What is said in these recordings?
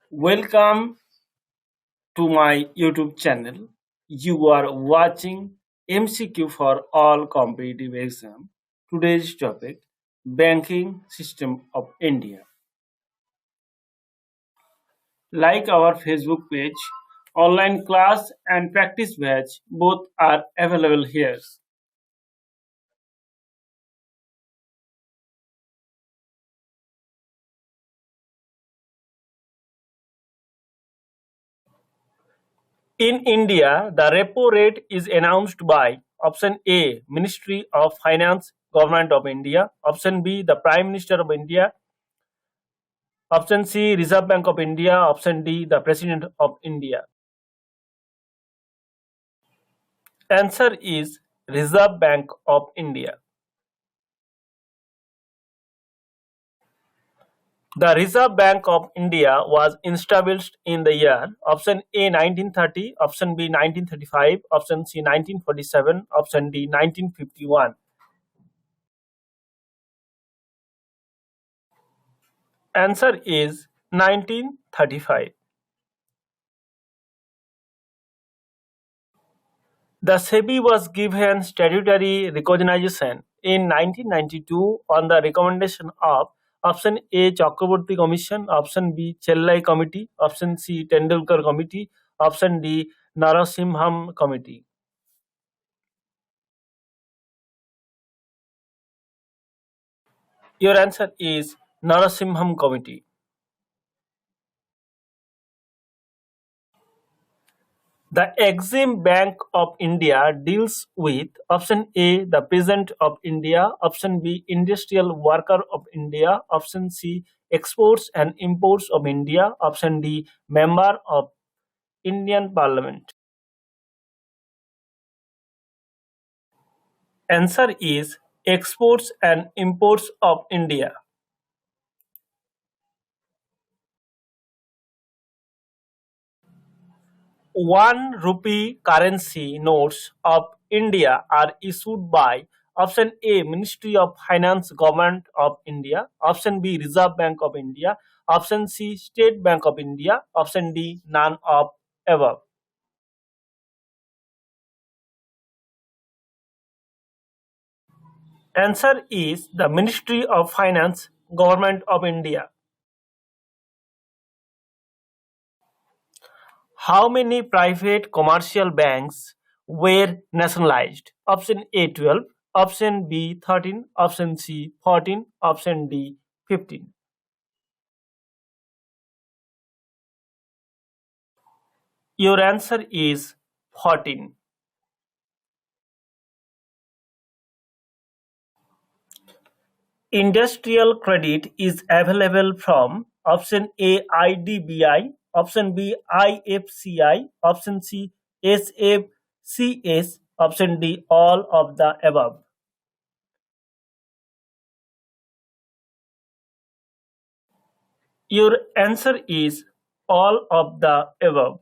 Welcome to my YouTube channel. You are watching MCQ for all competitive exam. Today's topic banking system of India. Like our Facebook page, online class and practice batch both are available here. In India, the repo rate is announced by option A, Ministry of Finance, Government of India, option B, the Prime Minister of India, option C, Reserve Bank of India, option D, the President of India. Answer is Reserve Bank of India. The Reserve Bank of India was established in the year option A 1930, option B 1935, option C 1947, option D 1951. Answer is 1935. The SEBI was given statutory recognition in 1992 on the recommendation of option A Chakraborty Commission, option B Chennai Committee, option C Tendulkar Committee, option D Narasimham Committee. Your answer is Narasimham Committee. The Exim Bank of India deals with option A, the President of India, option B, Industrial Worker of India, option C, Exports and Imports of India, option D, Member of Indian Parliament. Answer is Exports and Imports of India. 1 rupee currency notes of India are issued by option A Ministry of Finance Government of India, option B Reserve Bank of India, option C State Bank of India, option D none of above. Answer is the Ministry of Finance Government of India. How many private commercial banks were nationalized? Option A 12, option B 13, option C 14, option D 15. Your answer is 14. Industrial credit is available from option A IDBI, option B IFCI, option C SFCS, option D all of the above. Your answer is all of the above.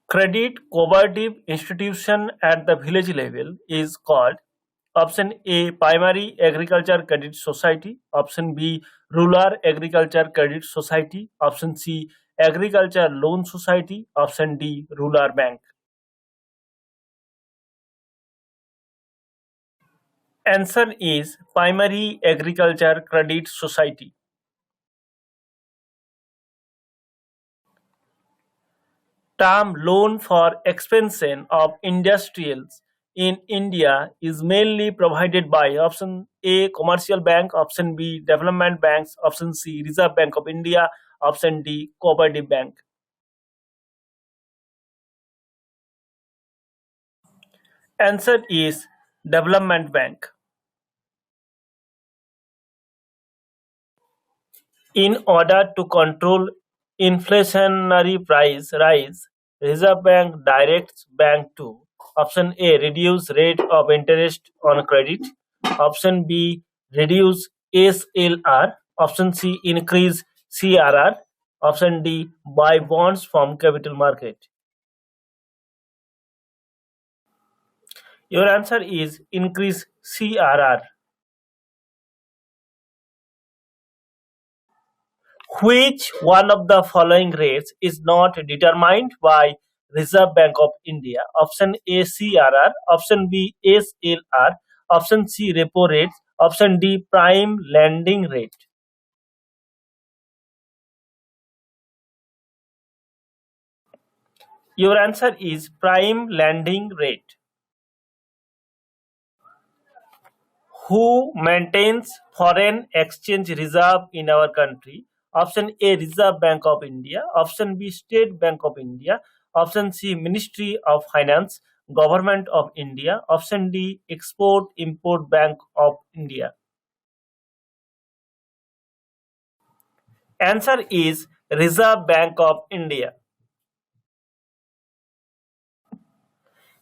Credit cooperative institution at the village level is called option A primary agriculture credit society, option B rural agriculture credit society, option C agriculture loan society, option D rural bank. Answer is primary agriculture credit society. Term loan for expansion of industrials in India is mainly provided by option A commercial bank, option B development banks, option C Reserve Bank of India, option D cooperative bank. Answer is development bank. In order to control inflationary price rise, Reserve Bank directs bank to option A reduce rate of interest on credit, option B reduce SLR, option C increase CRR, option D buy bonds from capital market. Your answer is increase CRR. Which one of the following rates is not determined by Reserve Bank of India? Option A CRR, option B SLR, option C repo rate, option D prime lending rate. Your answer is prime lending rate. Who maintains foreign exchange reserve in our country? Option A Reserve Bank of India, option B State Bank of India, option C Ministry of Finance, Government of India, option D Export Import Bank of India. Answer is Reserve Bank of India.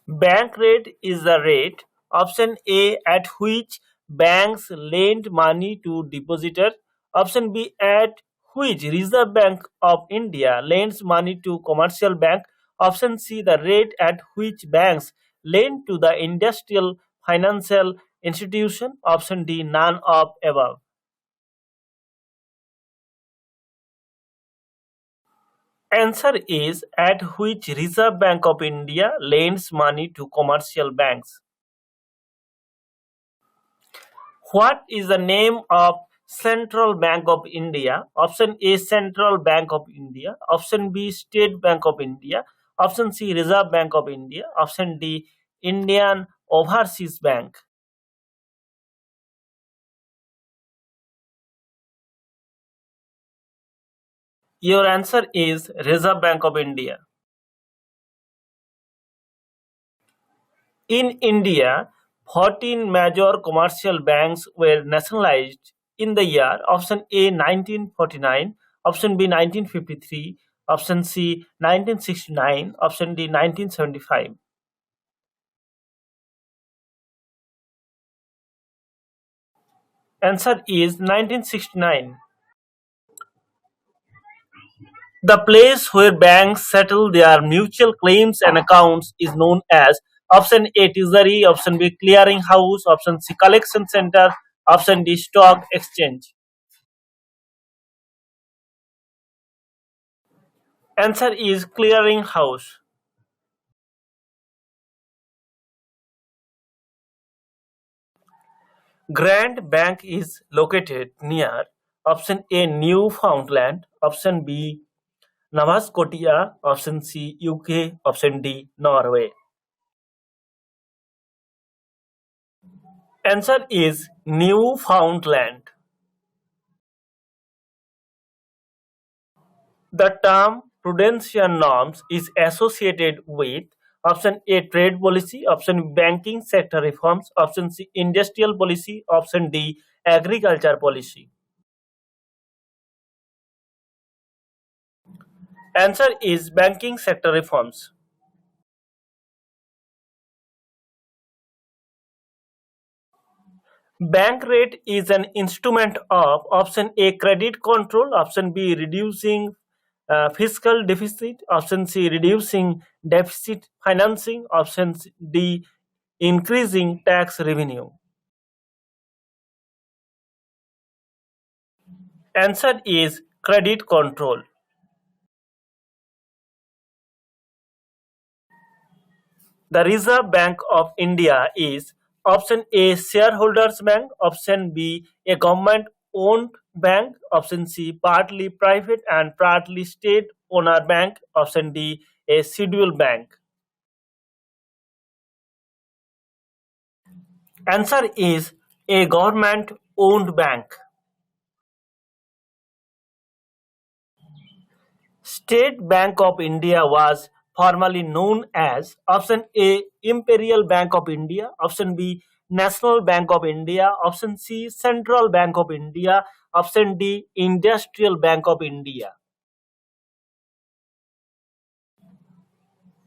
Bank rate is the rate, option A, at which banks lend money to depositors, option B, at which Reserve Bank of India lends money to commercial bank, option C, the rate at which banks lend to the industrial financial institution, option D, none of above. Answer is at which Reserve Bank of India lends money to commercial banks. What is the name of Central Bank of India? Option A Central Bank of India, option B State Bank of India, option C Reserve Bank of India, option D Indian Overseas Bank. Your answer is Reserve Bank of India. In India, 14 major commercial banks were nationalized in the year option A 1949, option B 1953, option C 1969, option D 1975. Answer is 1969. The place where banks settle their mutual claims and accounts is known as option A Treasury, option B Clearing House, option C Collection Center, option D Stock Exchange. Answer is Clearing House. Grand Bank is located near option A Newfoundland, option B Nova Scotia, option C UK, option D Norway. Answer is Newfoundland. The term prudential norms is associated with option A trade policy, option B banking sector reforms, option C industrial policy, option D agriculture policy. Answer is banking sector reforms. Bank rate is an instrument of option A credit control, option B reducing fiscal deficit, option C reducing deficit financing, option D increasing tax revenue. Answer is credit control. The Reserve Bank of India is option A shareholders bank, option B a government owned bank, option C partly private and partly state owner bank, option D a scheduled bank. Answer is a government owned bank. State Bank of India was formerly known as option A Imperial Bank of India, option B National Bank of India, option C Central Bank of India, option D Industrial Bank of India.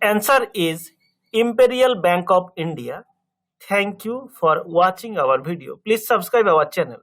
Answer is Imperial Bank of India. Thank you for watching our video. Please subscribe our channel.